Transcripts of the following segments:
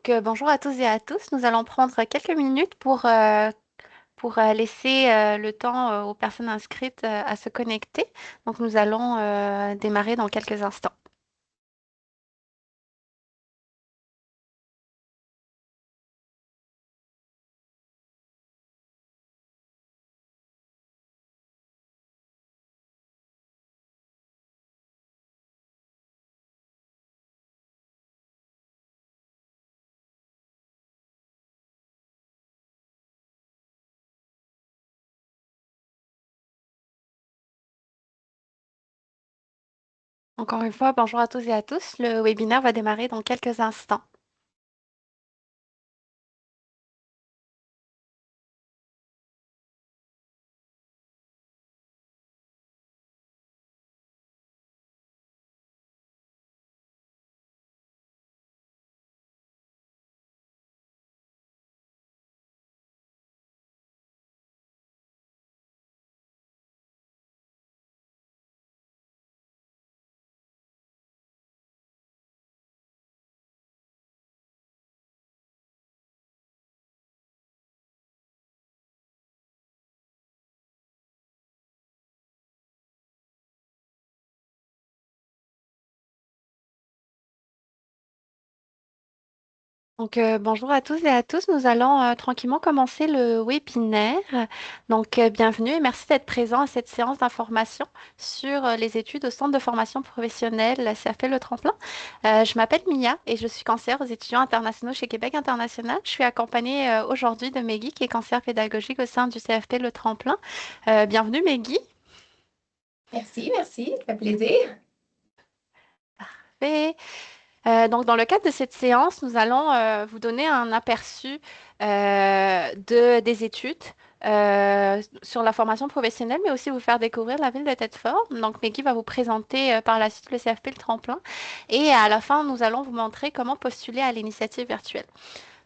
Bonjour à tous et à tous. Nous allons prendre quelques minutes pour laisser le temps aux personnes inscrites à se connecter. Donc, nous allons démarrer dans quelques instants. Encore une fois, bonjour à tous et à tous. Le webinaire va démarrer dans quelques instants. Bonjour à tous et à tous. Nous allons tranquillement commencer le webinaire. Bienvenue et merci d'être présent à cette séance d'information sur les études au Centre de formation professionnelle CFP Le Tremplin. Je m'appelle Mia et je suis conseillère aux étudiants internationaux chez Québec International. Je suis accompagnée aujourd'hui de Meggy, qui est conseillère pédagogique au sein du CFP Le Tremplin. Bienvenue Meggy. Merci, merci, ça fait plaisir. Parfait. Dans le cadre de cette séance, nous allons vous donner un aperçu des études sur la formation professionnelle, mais aussi vous faire découvrir la ville de Thetford. Donc, Meggy va vous présenter par la suite le CFP, le tremplin. Et à la fin, nous allons vous montrer comment postuler à l'initiative virtuelle.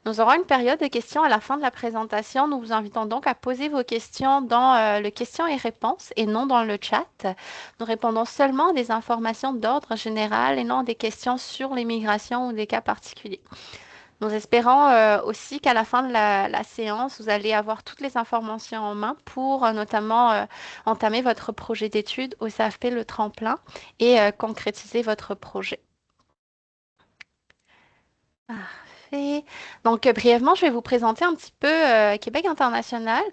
Nous aurons une période de questions à la fin de la présentation. Nous vous invitons donc à poser vos questions dans le questions et réponses et non dans le chat. Nous répondons seulement à des informations d'ordre général et non à des questions sur l'immigration ou des cas particuliers. Nous espérons aussi qu'à la fin de la séance, vous allez avoir toutes les informations en main pour notamment entamer votre projet d'études au CFP Le Tremplin et concrétiser votre projet. Parfait. Brièvement, je vais vous présenter un petit peu Québec International.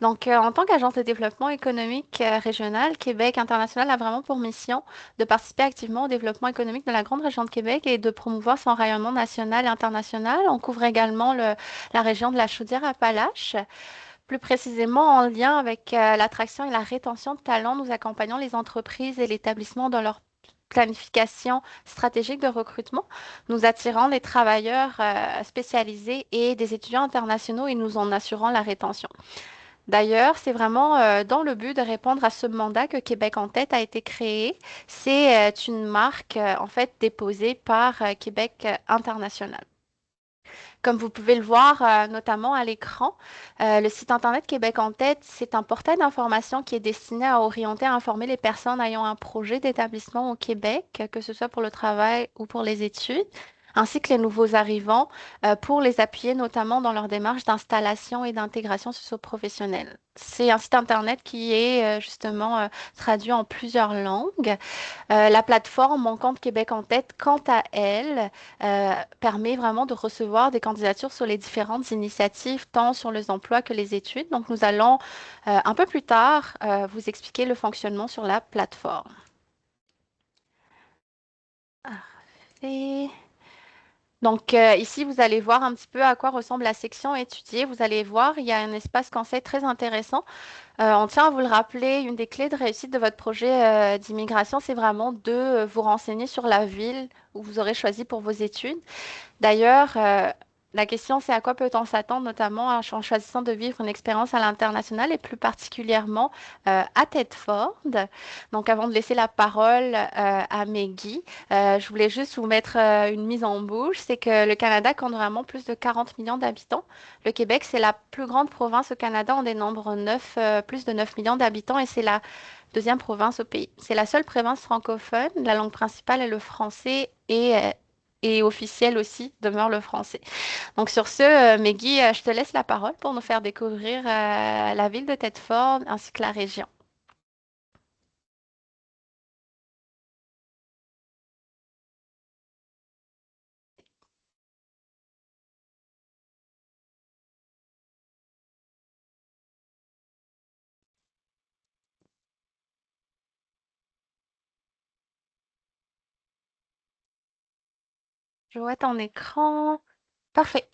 En tant qu'agence de développement économique régional, Québec International a vraiment pour mission de participer activement au développement économique de la grande région de Québec et de promouvoir son rayonnement national et international. On couvre également la région de la Chaudière-Appalaches. Plus précisément, en lien avec l'attraction et la rétention de talents, nous accompagnons les entreprises et l'établissement dans leur planification stratégique de recrutement. Nous attirons des travailleurs spécialisés et des étudiants internationaux et nous en assurons la rétention. D'ailleurs, c'est vraiment dans le but de répondre à ce mandat que Québec en tête a été créé. C'est une marque en fait déposée par Québec International. Comme vous pouvez le voir notamment à l'écran, le site Internet Québec en tête, c'est un portail d'information qui est destiné à orienter et à informer les personnes ayant un projet d'établissement au Québec, que ce soit pour le travail ou pour les études, ainsi que les nouveaux arrivants, pour les appuyer notamment dans leur démarche d'installation et d'intégration socio-professionnelle. C'est un site Internet qui est justement traduit en plusieurs langues. La plateforme Mon compte Québec en tête, quant à elle, permet vraiment de recevoir des candidatures sur les différentes initiatives, tant sur les emplois que les études. Donc, nous allons un peu plus tard vous expliquer le fonctionnement sur la plateforme. Parfait. Ici, vous allez voir un petit peu à quoi ressemble la section étudiée. Vous allez voir, il y a un espace conseil très intéressant. On tient à vous le rappeler, une des clés de réussite de votre projet d'immigration, c'est vraiment de vous renseigner sur la ville où vous aurez choisi pour vos études. D'ailleurs, la question, c'est à quoi peut-on s'attendre, notamment en choisissant de vivre une expérience à l'international et plus particulièrement à Tedford. Donc, avant de laisser la parole à Meggy, je voulais juste vous mettre une mise en bouche. C'est que le Canada compte vraiment plus de 40 millions d'habitants. Le Québec, c'est la plus grande province au Canada. On dénombre plus de 9 millions d'habitants et c'est la deuxième province au pays. C'est la seule province francophone. La langue principale est le français et et officiel aussi demeure le français. Donc sur ce, Meggy, je te laisse la parole pour nous faire découvrir la ville de Thetford ainsi que la région. Je vois ton écran. Parfait.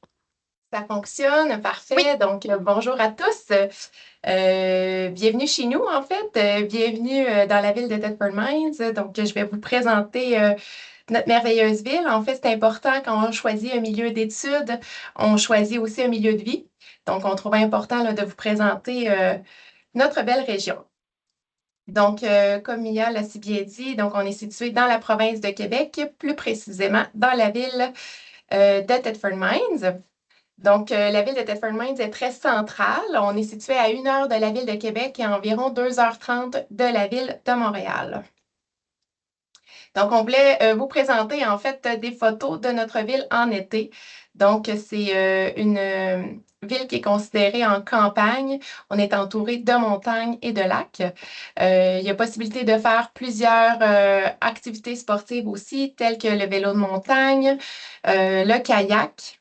Ça fonctionne, Oui. parfait. Donc, bonjour à tous. Bienvenue chez nous, en fait. Bienvenue dans la ville de Thetford Mines. Donc, je vais vous présenter notre merveilleuse ville. En fait, c'est important quand on choisit un milieu d'études, on choisit aussi un milieu de vie. Donc, on trouve important là, de vous présenter notre belle région. Donc, comme Mia l'a si bien dit, donc on est situé dans la province de Québec, plus précisément dans la ville de Thetford Mines. Donc, la ville de Thetford Mines est très centrale. On est situé à 1 heure de la ville de Québec et à environ 2h30 de la ville de Montréal. Donc, on voulait vous présenter en fait des photos de notre ville en été. Donc, c'est une ville qui est considérée en campagne. On est entouré de montagnes et de lacs. Il y a possibilité de faire plusieurs activités sportives aussi, telles que le vélo de montagne, le kayak,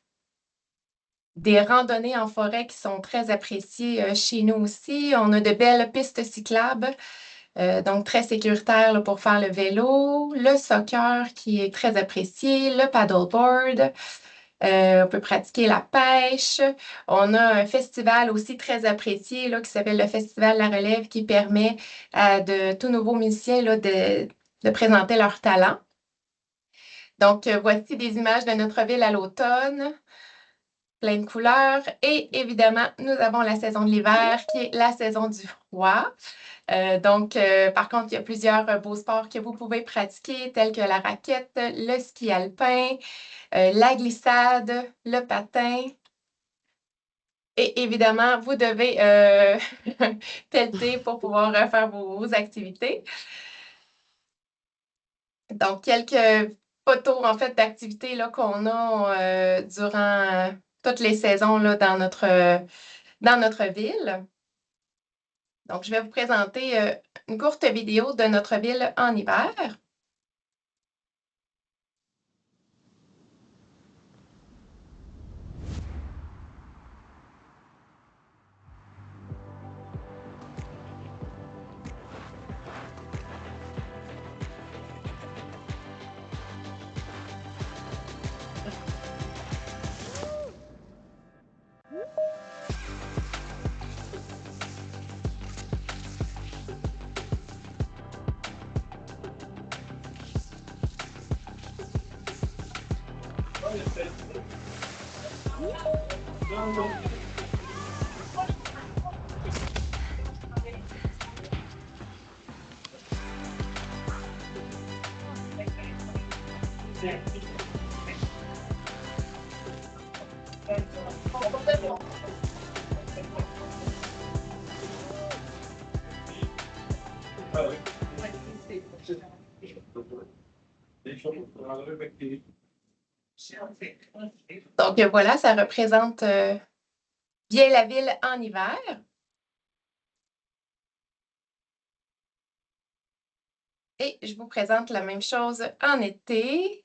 des randonnées en forêt qui sont très appréciées chez nous aussi. On a de belles pistes cyclables. Donc, très sécuritaire là, pour faire le vélo, le soccer qui est très apprécié, le paddleboard. On peut pratiquer la pêche. On a un festival aussi très apprécié là, qui s'appelle le Festival La Relève qui permet à de tout nouveaux musiciens là, de présenter leur talent. Donc, voici des images de notre ville à l'automne, plein de couleurs. Et évidemment, nous avons la saison de l'hiver qui est la saison du froid. Donc, par contre, il y a plusieurs beaux sports que vous pouvez pratiquer, tels que la raquette, le ski alpin, la glissade, le patin. Et évidemment, vous devez pelleter pour pouvoir faire vos activités. Donc, quelques photos en fait d'activités là, qu'on a durant toutes les saisons là, dans notre ville. Donc, je vais vous présenter une courte vidéo de notre ville en hiver. Donc voilà, ça représente bien la ville en hiver. Et je vous présente la même chose en été.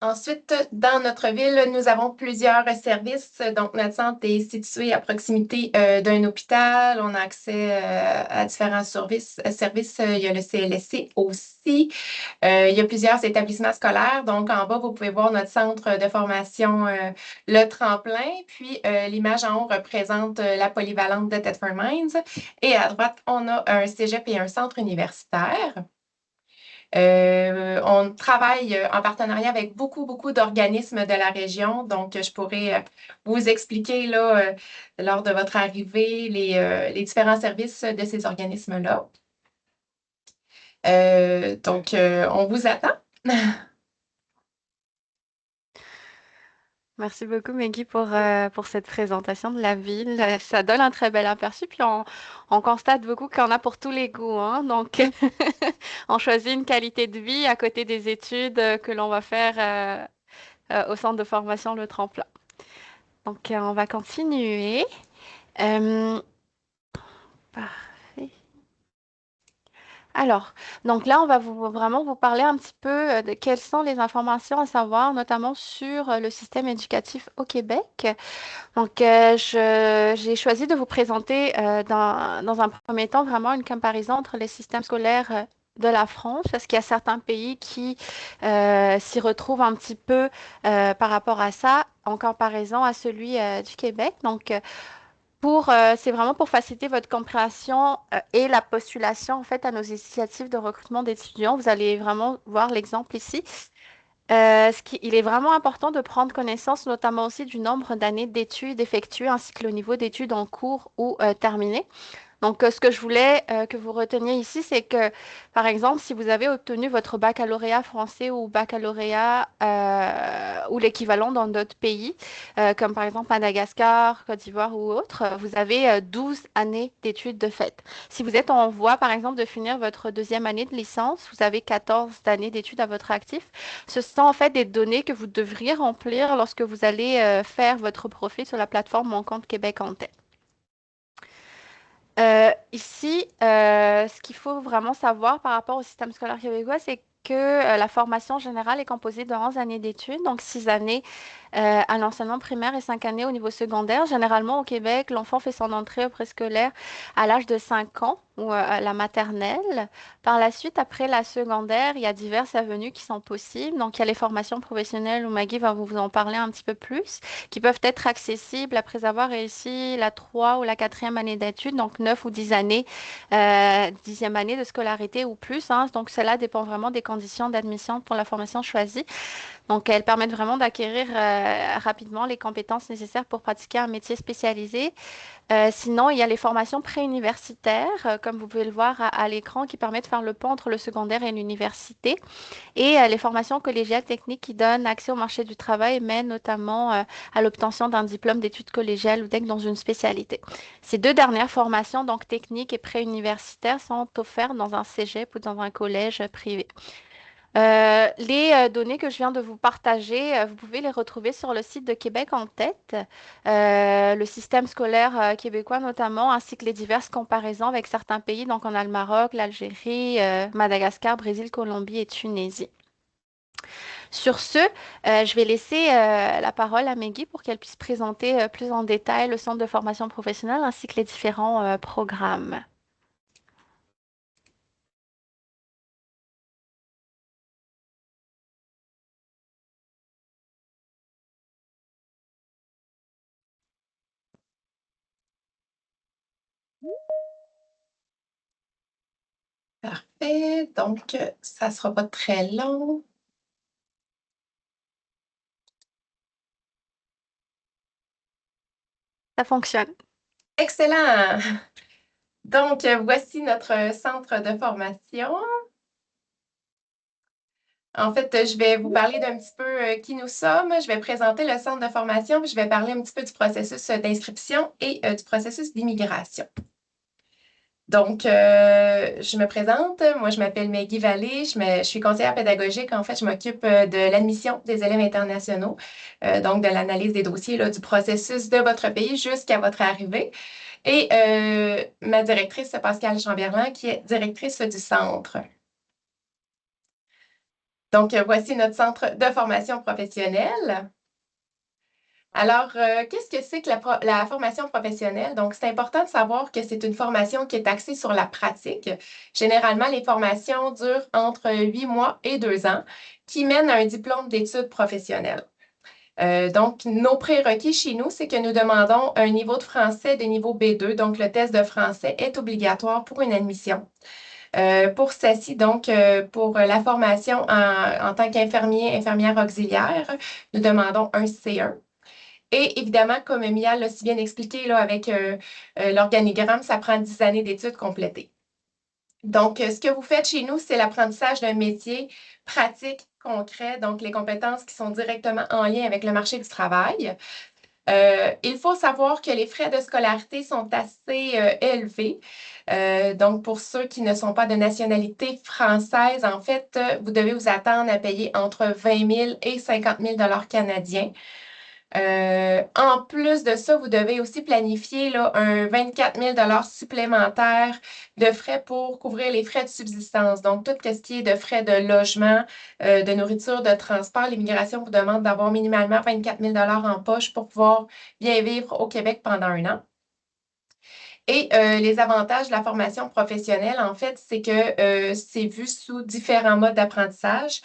Ensuite, dans notre ville, nous avons plusieurs services. Donc, notre centre est situé à proximité d'un hôpital. On a accès à différents services. Il y a le CLSC aussi. Il y a plusieurs établissements scolaires. Donc, en bas, vous pouvez voir notre centre de formation, le Tremplin. Puis, l'image en haut représente la polyvalente de Thetford Mines. Et à droite, on a un cégep et un centre universitaire. On travaille en partenariat avec beaucoup, beaucoup d'organismes de la région. Donc, je pourrais vous expliquer là, lors de votre arrivée les différents services de ces organismes-là. On vous attend. Merci beaucoup, Maggie, pour cette présentation de la ville. Ça donne un très bel aperçu. Puis on constate beaucoup qu'il y en a pour tous les goûts, hein. Donc, on choisit une qualité de vie à côté des études que l'on va faire au centre de formation Le Tremplin. Donc, on va continuer. Euh, Parfait. Alors, donc là, on va vraiment vous parler un petit peu de quelles sont les informations à savoir, notamment sur le système éducatif au Québec. Donc, j'ai choisi de vous présenter dans un premier temps vraiment une comparaison entre les systèmes scolaires de la France, parce qu'il y a certains pays qui s'y retrouvent un petit peu par rapport à ça, en comparaison à celui du Québec. Donc, c'est vraiment pour faciliter votre compréhension et la postulation en fait à nos initiatives de recrutement d'étudiants. Vous allez vraiment voir l'exemple ici. Il est vraiment important de prendre connaissance notamment aussi du nombre d'années d'études effectuées ainsi que le niveau d'études en cours ou terminées. Donc, ce que je voulais que vous reteniez ici, c'est que, par exemple, si vous avez obtenu votre baccalauréat français ou baccalauréat ou l'équivalent dans d'autres pays, comme par exemple Madagascar, Côte d'Ivoire ou autre, vous avez 12 années d'études de fait. Si vous êtes en voie, par exemple, de finir votre deuxième année de licence, vous avez 14 années d'études à votre actif. Ce sont en fait des données que vous devriez remplir lorsque vous allez faire votre profil sur la plateforme Mon compte Québec en tête. Ici, ce qu'il faut vraiment savoir par rapport au système scolaire québécois, c'est que la formation générale est composée de 11 années d'études, donc 6 années à l'enseignement primaire et 5 années au niveau secondaire. Généralement, au Québec, l'enfant fait son entrée au préscolaire à l'âge de 5 ans ou à la maternelle. Par la suite, après la secondaire, il y a diverses avenues qui sont possibles. Donc, il y a les formations professionnelles où Maggie va vous en parler un petit peu plus, qui peuvent être accessibles après avoir réussi la 3 ou la quatrième année d'études, donc 9 ou 10 années, 10e année de scolarité ou plus, hein. Donc, cela dépend vraiment des conditions d'admission pour la formation choisie. Donc, elles permettent vraiment d'acquérir rapidement les compétences nécessaires pour pratiquer un métier spécialisé. Sinon, il y a les formations préuniversitaires, comme vous pouvez le voir à l'écran, qui permettent de faire le pont entre le secondaire et l'université. Et les formations collégiales techniques qui donnent accès au marché du travail, mais notamment à l'obtention d'un diplôme d'études collégiales ou d'être dans une spécialité. Ces deux dernières formations, donc techniques et préuniversitaires, sont offertes dans un cégep ou dans un collège privé. Les données que je viens de vous partager, vous pouvez les retrouver sur le site de Québec en tête, le système scolaire québécois notamment, ainsi que les diverses comparaisons avec certains pays. Donc, on a le Maroc, l'Algérie, Madagascar, Brésil, Colombie et Tunisie. Sur ce, je vais laisser la parole à Meggy pour qu'elle puisse présenter plus en détail le centre de formation professionnelle ainsi que les différents programmes. Parfait. Donc, ça ne sera pas très long. Ça fonctionne. Excellent. Donc, voici notre centre de formation. En fait, je vais vous parler d'un petit peu qui nous sommes. Je vais présenter le centre de formation, puis je vais parler un petit peu du processus d'inscription et du processus d'immigration. Donc, je me présente. Moi, je m'appelle Maggie Vallée. Je suis conseillère pédagogique. En fait, je m'occupe de l'admission des élèves internationaux, donc de l'analyse des dossiers, là, du processus de votre pays jusqu'à votre arrivée. Et ma directrice, c'est Pascale Chamberlain, qui est directrice du centre. Donc, voici notre centre de formation professionnelle. Alors, qu'est-ce que c'est que la formation professionnelle? Donc, c'est important de savoir que c'est une formation qui est axée sur la pratique. Généralement, les formations durent entre 8 mois et 2 ans, qui mènent à un diplôme d'études professionnelles. Donc, nos prérequis chez nous, c'est que nous demandons un niveau de français de niveau B2. Donc, le test de français est obligatoire pour une admission. Pour celle-ci, donc, pour la formation en tant qu'infirmier, infirmière auxiliaire, nous demandons un C1. Et évidemment, comme Mia l'a si bien expliqué là, avec l'organigramme, ça prend 10 années d'études complétées. Donc, ce que vous faites chez nous, c'est l'apprentissage d'un métier pratique, concret, donc les compétences qui sont directement en lien avec le marché du travail. Il faut savoir que les frais de scolarité sont assez élevés. Donc, pour ceux qui ne sont pas de nationalité française, en fait, vous devez vous attendre à payer entre 20 000 et 50 000 canadiens. En plus de ça, vous devez aussi planifier là, un 24 000 supplémentaire de frais pour couvrir les frais de subsistance. Donc, tout ce qui est de frais de logement, de nourriture, de transport, l'immigration vous demande d'avoir minimalement 24 000 en poche pour pouvoir bien vivre au Québec pendant un an. Et les avantages de la formation professionnelle, en fait, c'est que c'est vu sous différents modes d'apprentissage.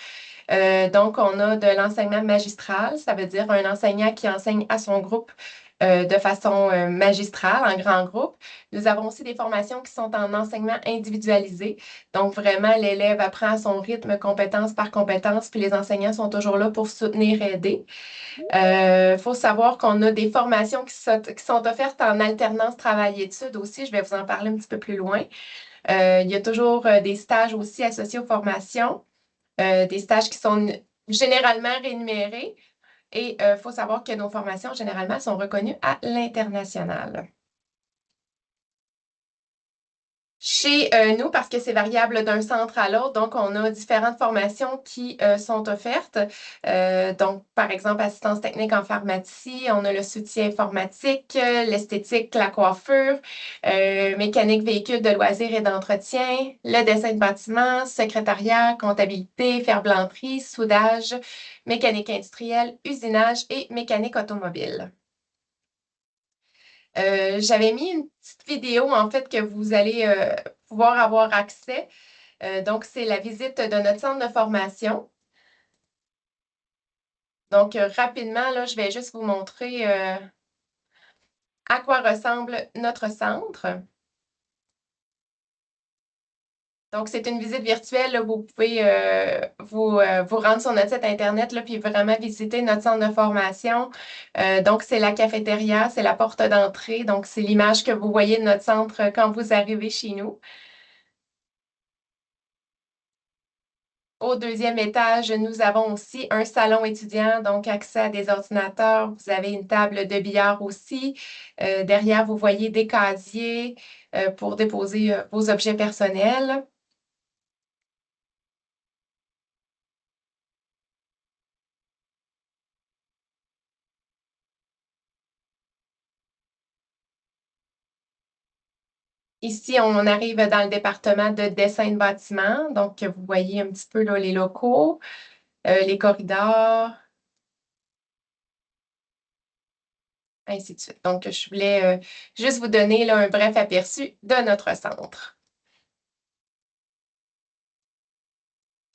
Donc, on a de l'enseignement magistral, ça veut dire un enseignant qui enseigne à son groupe de façon magistrale, en grand groupe. Nous avons aussi des formations qui sont en enseignement individualisé. Donc, vraiment, l'élève apprend à son rythme, compétence par compétence, puis les enseignants sont toujours là pour soutenir et aider. Il faut savoir qu'on a des formations qui sont offertes en alternance travail-études aussi. Je vais vous en parler un petit peu plus loin. Il y a toujours des stages aussi associés aux formations, des stages qui sont généralement rémunérés. Et il faut savoir que nos formations, généralement, sont reconnues à l'international. Chez nous, parce que c'est variable d'un centre à l'autre, donc on a différentes formations qui sont offertes. Donc, par exemple, assistance technique en pharmacie, on a le soutien informatique, l'esthétique, la coiffure, mécanique véhicule de loisirs et d'entretien, le dessin de bâtiment, secrétariat, comptabilité, ferblanterie, soudage, mécanique industrielle, usinage et mécanique automobile. J'avais mis une petite vidéo, en fait, que vous allez pouvoir avoir accès. Donc, c'est la visite de notre centre de formation. Donc, rapidement, là, je vais juste vous montrer à quoi ressemble notre centre. Donc, c'est une visite virtuelle. Là, vous pouvez vous rendre sur notre site Internet là, puis vraiment visiter notre centre de formation. Donc, c'est la cafétéria, c'est la porte d'entrée. Donc, c'est l'image que vous voyez de notre centre quand vous arrivez chez nous. Au deuxième étage, nous avons aussi un salon étudiant, donc accès à des ordinateurs. Vous avez une table de billard aussi. Derrière, vous voyez des casiers pour déposer vos objets personnels. Ici, on arrive dans le département de dessin de bâtiment. Donc, vous voyez un petit peu là, les locaux, les corridors, ainsi de suite. Donc, je voulais juste vous donner là, un bref aperçu de notre centre.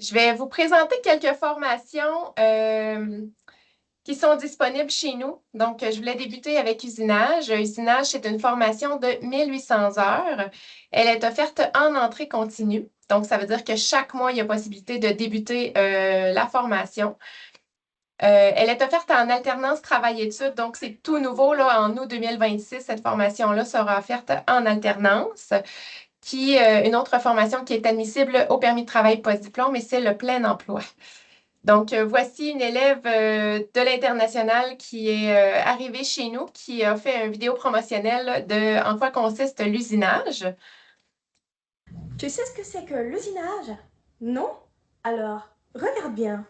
Je vais vous présenter quelques formations qui sont disponibles chez nous. Donc, je voulais débuter avec usinage. Usinage, c'est une formation de 1800 heures. Elle est offerte en entrée continue. Donc, ça veut dire que chaque mois, il y a possibilité de débuter la formation. Elle est offerte en alternance travail-études. Donc, c'est tout nouveau. Là, en août 2026, cette formation-là sera offerte en alternance. Une autre formation qui est admissible au permis de travail post-diplôme, et c'est le plein emploi. Donc, voici une élève de l'international qui est arrivée chez nous, qui a fait une vidéo promotionnelle de en quoi consiste l'usinage. Tu sais ce que c'est que l'usinage? Non? Alors, regarde bien.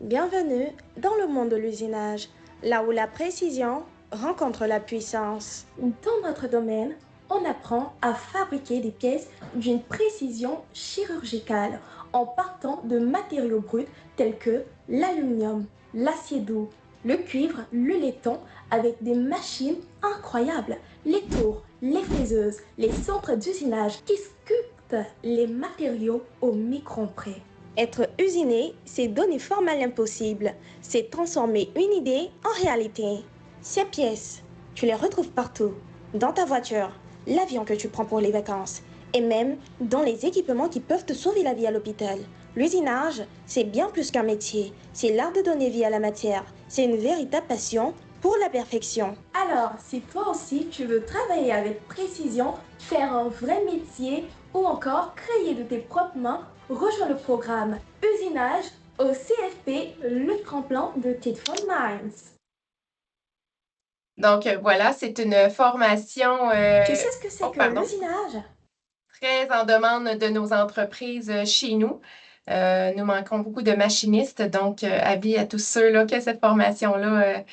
Bienvenue dans le monde de l'usinage, là où la précision rencontre la puissance. Dans notre domaine, on apprend à fabriquer des pièces d'une précision chirurgicale en partant de matériaux bruts tels que l'aluminium, l'acier doux, le cuivre, le laiton, avec des machines incroyables, les tours, les fraiseuses, les centres d'usinage qui sculptent les matériaux au micron près. Être usiné, c'est donner forme à l'impossible, c'est transformer une idée en réalité. Ces pièces, tu les retrouves partout, dans ta voiture, l'avion que tu prends pour les vacances, et même dans les équipements qui peuvent te sauver la vie à l'hôpital. L'usinage, c'est bien plus qu'un métier, c'est l'art de donner vie à la matière, c'est une véritable passion pour la perfection. Alors, si toi aussi tu veux travailler avec précision, faire un vrai métier ou encore créer de tes propres mains, rejoins le programme Usinage au CFP, le tremplin de Tetford Mines. Donc, voilà, c'est une formation Tu sais ce que c'est que l'usinage? très en demande de nos entreprises chez nous. Nous manquons beaucoup de machinistes, donc avis à tous ceux-là que cette formation-là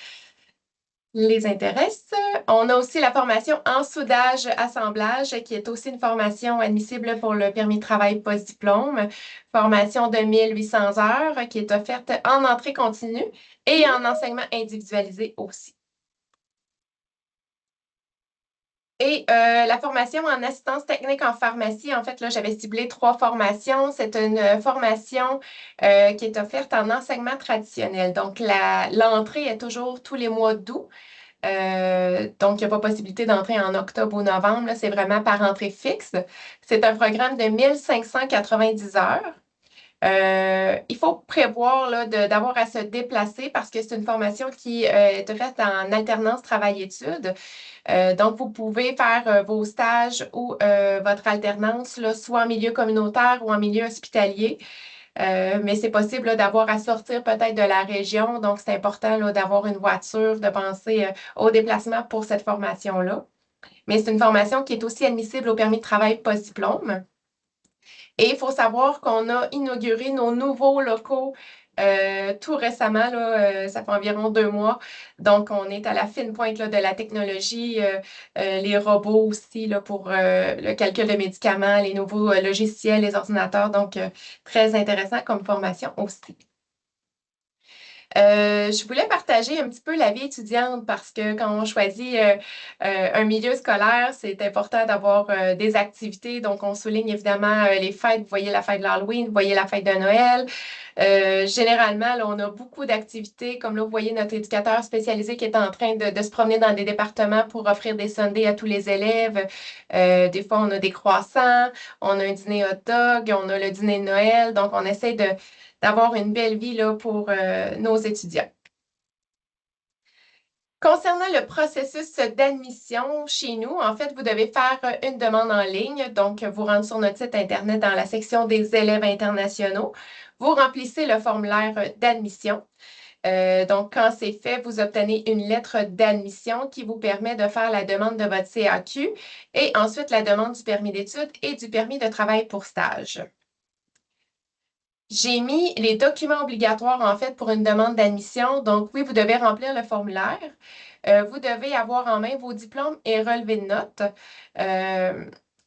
les intéresse. On a aussi la formation en soudage-assemblage, qui est aussi une formation admissible pour le permis de travail post-diplôme. Formation de 1800 heures qui est offerte en entrée continue et en enseignement individualisé aussi. Et la formation en assistance technique en pharmacie, en fait, là, j'avais ciblé 3 formations. C'est une formation qui est offerte en enseignement traditionnel. Donc, l'entrée est toujours tous les mois d'août. Donc, il n'y a pas possibilité d'entrer en octobre ou novembre. C'est vraiment par entrée fixe. C'est un programme de 1590 heures. Il faut prévoir là, d'avoir à se déplacer parce que c'est une formation qui est faite en alternance travail-études. Donc, vous pouvez faire vos stages ou votre alternance, là, soit en milieu communautaire ou en milieu hospitalier. Mais c'est possible d'avoir à sortir peut-être de la région. Donc, c'est important d'avoir une voiture, de penser au déplacement pour cette formation-là. Mais c'est une formation qui est aussi admissible au permis de travail post-diplôme. Et il faut savoir qu'on a inauguré nos nouveaux locaux tout récemment, là, ça fait environ 2 mois. Donc, on est à la fine pointe là, de la technologie, les robots aussi là, pour le calcul de médicaments, les nouveaux logiciels, les ordinateurs. Donc, très intéressant comme formation aussi. Je voulais partager un petit peu la vie étudiante parce que quand on choisit un milieu scolaire, c'est important d'avoir des activités. Donc, on souligne évidemment les fêtes. Vous voyez la fête de l'Halloween, vous voyez la fête de Noël. Généralement, là, on a beaucoup d'activités. Comme là, vous voyez notre éducateur spécialisé qui est en train de se promener dans des départements pour offrir des sundaes à tous les élèves. Des fois, on a des croissants, on a un dîner hot dog, on a le dîner de Noël. Donc, on essaie d'avoir une belle vie là, pour nos étudiants. Concernant le processus d'admission chez nous, en fait, vous devez faire une demande en ligne. Donc, vous rentrez sur notre site Internet dans la section des élèves internationaux. Vous remplissez le formulaire d'admission. Donc, quand c'est fait, vous obtenez une lettre d'admission qui vous permet de faire la demande de votre CAQ et ensuite la demande du permis d'études et du permis de travail pour stage. J'ai mis les documents obligatoires, en fait, pour une demande d'admission. Donc, oui, vous devez remplir le formulaire. Vous devez avoir en main vos diplômes et relevés de notes.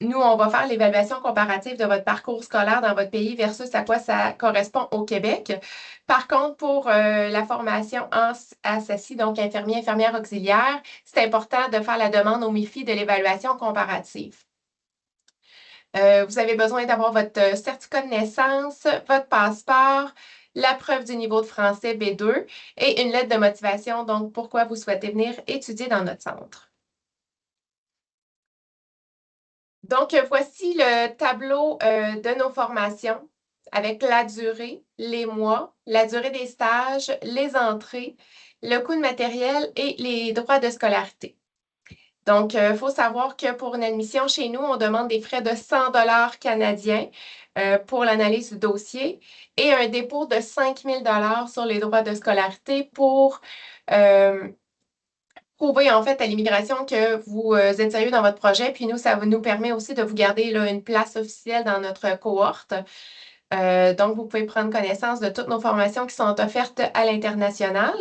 Nous, on va faire l'évaluation comparative de votre parcours scolaire dans votre pays versus à quoi ça correspond au Québec. Par contre, pour la formation en ASASI, donc infirmier, infirmière auxiliaire, c'est important de faire la demande au MIFI de l'évaluation comparative. Vous avez besoin d'avoir votre certificat de naissance, votre passeport, la preuve du niveau de français B2 et une lettre de motivation, donc pourquoi vous souhaitez venir étudier dans notre centre. Donc, voici le tableau de nos formations avec la durée, les mois, la durée des stages, les entrées, le coût de matériel et les droits de scolarité. Donc, il faut savoir que pour une admission chez nous, on demande des frais de 100 canadiens pour l'analyse du dossier et un dépôt de 5 000 sur les droits de scolarité pour prouver en fait à l'immigration que vous êtes sérieux dans votre projet. Puis nous, ça nous permet aussi de vous garder là, une place officielle dans notre cohorte. Donc, vous pouvez prendre connaissance de toutes nos formations qui sont offertes à l'international.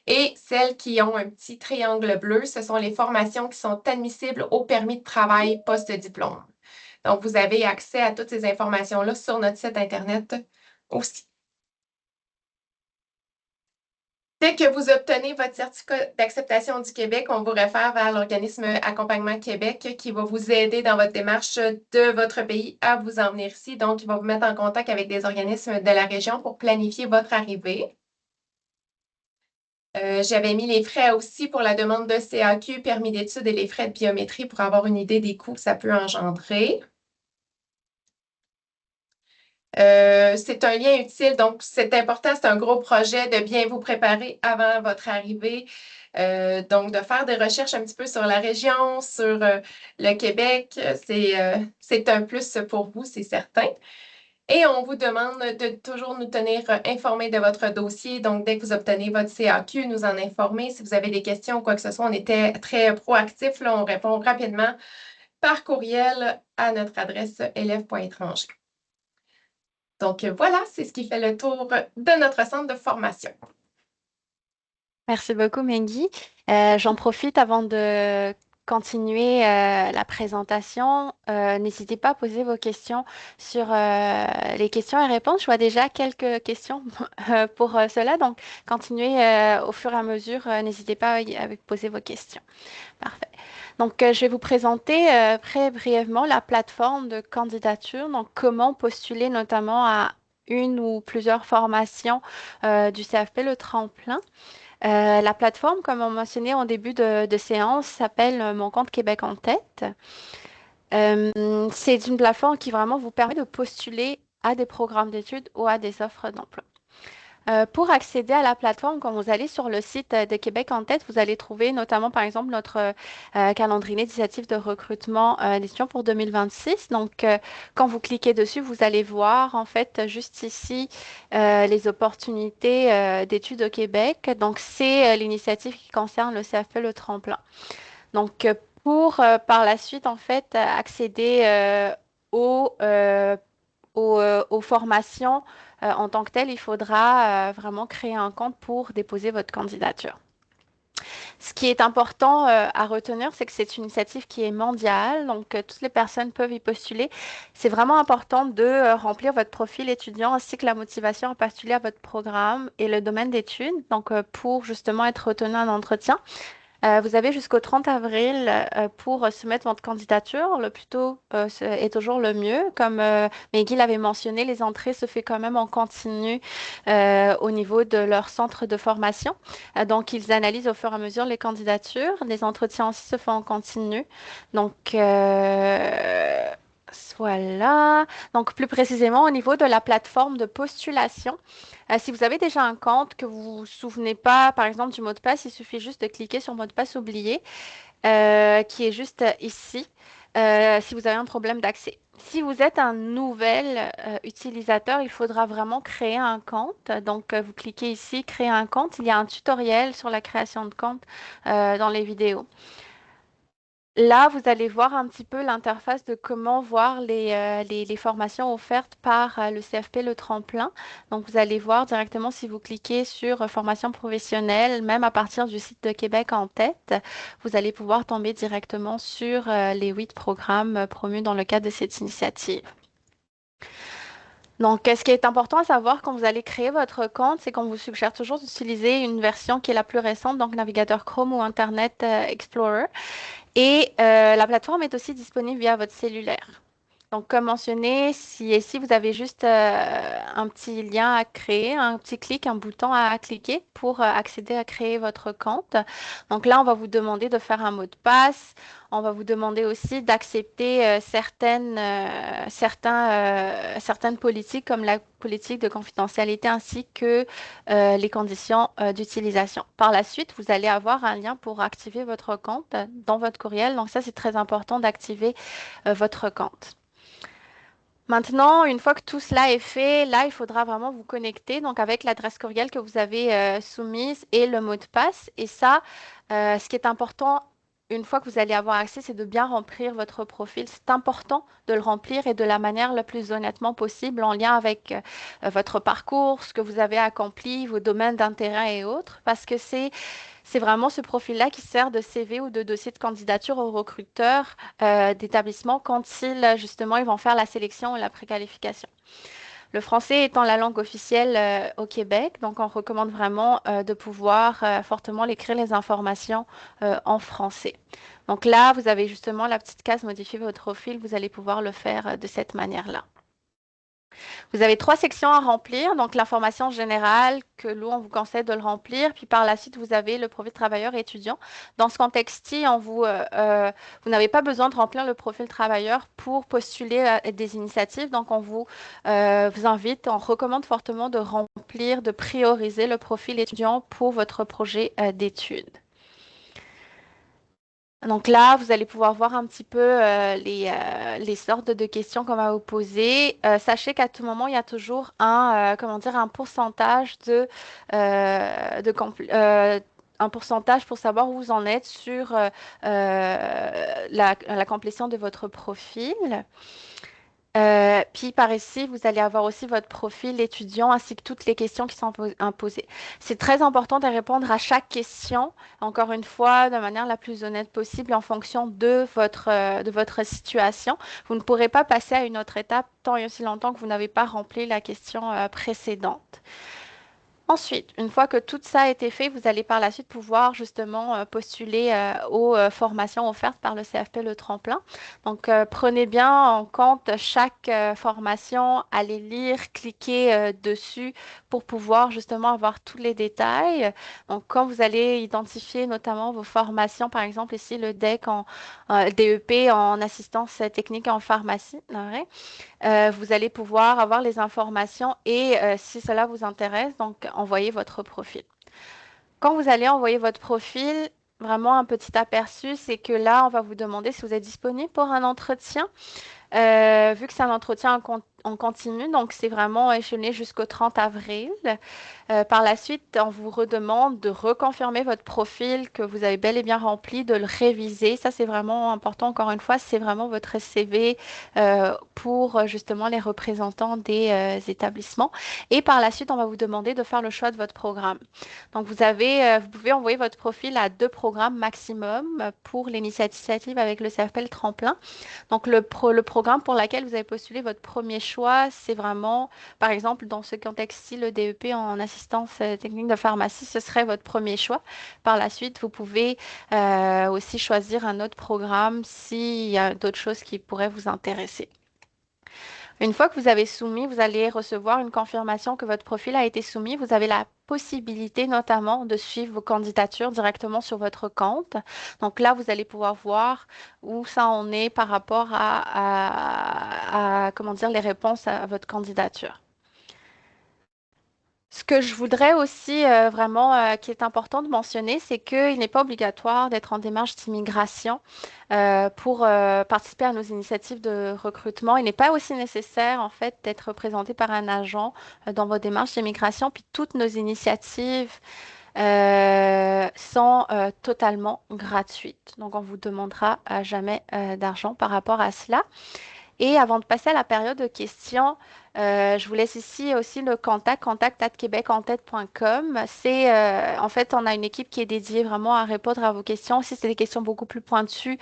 Et celles qui ont un petit triangle bleu, ce sont les formations qui sont admissibles au permis de travail post-diplôme. Donc, vous avez accès à toutes ces informations-là sur notre site Internet aussi. Dès que vous obtenez votre certificat d'acceptation du Québec, on vous réfère vers l'organisme Accompagnement Québec qui va vous aider dans votre démarche de votre pays à vous en venir ici. Donc, il va vous mettre en contact avec des organismes de la région pour planifier votre arrivée. J'avais mis les frais aussi pour la demande de CAQ, permis d'études et les frais de biométrie pour avoir une idée des coûts que ça peut engendrer. C'est un lien utile, donc c'est important, c'est un gros projet de bien vous préparer avant votre arrivée. Donc, de faire des recherches un petit peu sur la région, sur le Québec, c'est un plus pour vous, c'est certain. Et on vous demande de toujours nous tenir informés de votre dossier. Donc, dès que vous obtenez votre CAQ, nous en informer. Si vous avez des questions ou quoi que ce soit, on était très proactifs. Là, on répond rapidement par courriel à notre adresse élève.étranger. Donc, voilà, c'est ce qui fait le tour de notre centre de formation. Merci beaucoup, Meggy. J'en profite avant de continuer la présentation. N'hésitez pas à poser vos questions sur les questions et réponses. Je vois déjà quelques questions pour cela, donc continuez au fur et à mesure. N'hésitez pas à poser vos questions. Parfait. Donc, je vais vous présenter très brièvement la plateforme de candidature. Donc, comment postuler notamment à une ou plusieurs formations du CFP, le tremplin. La plateforme, comme on mentionnait en début de séance, s'appelle Mon compte Québec en tête. C'est une plateforme qui vraiment vous permet de postuler à des programmes d'études ou à des offres d'emploi. Pour accéder à la plateforme, quand vous allez sur le site de Québec en tête, vous allez trouver notamment, par exemple, notre calendrier législatif de recrutement d'étudiants pour 2026. Donc, quand vous cliquez dessus, vous allez voir, en fait, juste ici, les opportunités d'études au Québec. Donc, c'est l'initiative qui concerne le CFP, le tremplin. Donc, pour par la suite, en fait, accéder aux, euh, aux formations en tant que telles, il faudra vraiment créer un compte pour déposer votre candidature. Ce qui est important à retenir, c'est que c'est une initiative qui est mondiale, donc toutes les personnes peuvent y postuler. C'est vraiment important de remplir votre profil étudiant ainsi que la motivation à postuler à votre programme et le domaine d'études, donc pour justement être retenu en entretien. Vous avez jusqu'au 30 avril pour soumettre votre candidature. Le plus tôt est toujours le mieux. Comme Meggy l'avait mentionné, les entrées se fait quand même en continu au niveau de leur centre de formation. Donc, ils analysent au fur et à mesure les candidatures. Les entretiens aussi se font en continu. Donc, voilà. Donc, plus précisément, au niveau de la plateforme de postulation, si vous avez déjà un compte que vous ne vous souvenez pas, par exemple, du mot de passe, il suffit juste de cliquer sur mot de passe oublié, qui est juste ici, si vous avez un problème d'accès. Si vous êtes un nouvel utilisateur, il faudra vraiment créer un compte. Donc, vous cliquez ici, créer un compte. Il y a un tutoriel sur la création de compte dans les vidéos. Là, vous allez voir un petit peu l'interface de comment voir les formations offertes par le CFP, le tremplin. Donc, vous allez voir directement si vous cliquez sur formation professionnelle, même à partir du site de Québec en tête, vous allez pouvoir tomber directement sur les 8 programmes promus dans le cadre de cette initiative. Donc, ce qui est important à savoir quand vous allez créer votre compte, c'est qu'on vous suggère toujours d'utiliser une version qui est la plus récente, donc navigateur Chrome ou Internet Explorer. Et la plateforme est aussi disponible via votre cellulaire. Donc, comme mentionné, si ici vous avez juste un petit lien à créer, un petit clic, un bouton à cliquer pour accéder à créer votre compte. Donc là, on va vous demander de faire un mot de passe. On va vous demander aussi d'accepter certaines politiques comme la politique de confidentialité ainsi que les conditions d'utilisation. Par la suite, vous allez avoir un lien pour activer votre compte dans votre courriel. Donc ça, c'est très important d'activer votre compte. Maintenant, une fois que tout cela est fait, là, il faudra vraiment vous connecter donc avec l'adresse courriel que vous avez soumise et le mot de passe. Et ça, ce qui est important une fois que vous allez avoir accès, c'est de bien remplir votre profil. C'est important de le remplir et de la manière la plus honnêtement possible en lien avec votre parcours, ce que vous avez accompli, vos domaines d'intérêt et autres, parce que c'est vraiment ce profil-là qui sert de CV ou de dossier de candidature aux recruteurs d'établissements quand justement ils vont faire la sélection ou la préqualification. Le français étant la langue officielle au Québec, donc on recommande vraiment de pouvoir fortement écrire les informations en français. Donc là, vous avez justement la petite case modifier votre profil, vous allez pouvoir le faire de cette manière-là. Vous avez 3 sections à remplir, donc l'information générale que nous, on vous conseille de le remplir, puis par la suite, vous avez le profil travailleur étudiant. Dans ce contexte-ci, vous n'avez pas besoin de remplir le profil travailleur pour postuler à des initiatives, donc vous invite, on recommande fortement de remplir, de prioriser le profil étudiant pour votre projet d'études. Donc là, vous allez pouvoir voir un petit peu les sortes de questions qu'on va vous poser. Sachez qu'à tout moment, il y a toujours un pourcentage un pourcentage pour savoir où vous en êtes sur la complétion de votre profil. Puis par ici, vous allez avoir aussi votre profil étudiant ainsi que toutes les questions qui sont imposées. C'est très important de répondre à chaque question, encore une fois, de manière la plus honnête possible en fonction de votre situation. Vous ne pourrez pas passer à une autre étape tant et aussi longtemps que vous n'avez pas rempli la question précédente. Ensuite, une fois que tout ça a été fait, vous allez par la suite pouvoir justement postuler aux formations offertes par le CFP Le Tremplin. Donc, prenez bien en compte chaque formation, allez lire, cliquer dessus pour pouvoir justement avoir tous les détails. Donc, quand vous allez identifier notamment vos formations, par exemple ici le DEP en assistance technique en pharmacie, ouais, vous allez pouvoir avoir les informations et si cela vous intéresse, donc envoyer votre profil. Quand vous allez envoyer votre profil, vraiment un petit aperçu, c'est que là, on va vous demander si vous êtes disponible pour un entretien. Vu que c'est un entretien en continu, donc c'est vraiment échelonné jusqu'au 30 avril. Par la suite, on vous redemande de reconfirmer votre profil que vous avez bel et bien rempli, de le réviser. Ça, c'est vraiment important. Encore une fois, c'est vraiment votre CV pour justement les représentants des établissements. Et par la suite, on va vous demander de faire le choix de votre programme. Donc, vous pouvez envoyer votre profil à 2 programmes maximum pour l'initiative avec le CFP Le Tremplin. Donc, le programme pour lequel vous avez postulé votre premier choix, c'est vraiment, par exemple, dans ce contexte-ci, le DEP en assistance technique de pharmacie, ce serait votre premier choix. Par la suite, vous pouvez aussi choisir un autre programme s'il y a d'autres choses qui pourraient vous intéresser. Une fois que vous avez soumis, vous allez recevoir une confirmation que votre profil a été soumis. Vous avez la possibilité notamment de suivre vos candidatures directement sur votre compte. Donc là, vous allez pouvoir voir où ça en est par rapport comment dire, les réponses à votre candidature. Ce que je voudrais aussi vraiment qui est important de mentionner, c'est qu'il n'est pas obligatoire d'être en démarche d'immigration pour participer à nos initiatives de recrutement. Il n'est pas aussi nécessaire en fait d'être représenté par un agent dans vos démarches d'immigration. Puis toutes nos initiatives sont totalement gratuites. Donc on vous demandera jamais d'argent par rapport à cela. Et avant de passer à la période de questions, je vous laisse ici aussi le contact@québecentête.com. En fait, on a une équipe qui est dédiée vraiment à répondre à vos questions. Si c'est des questions beaucoup plus pointues,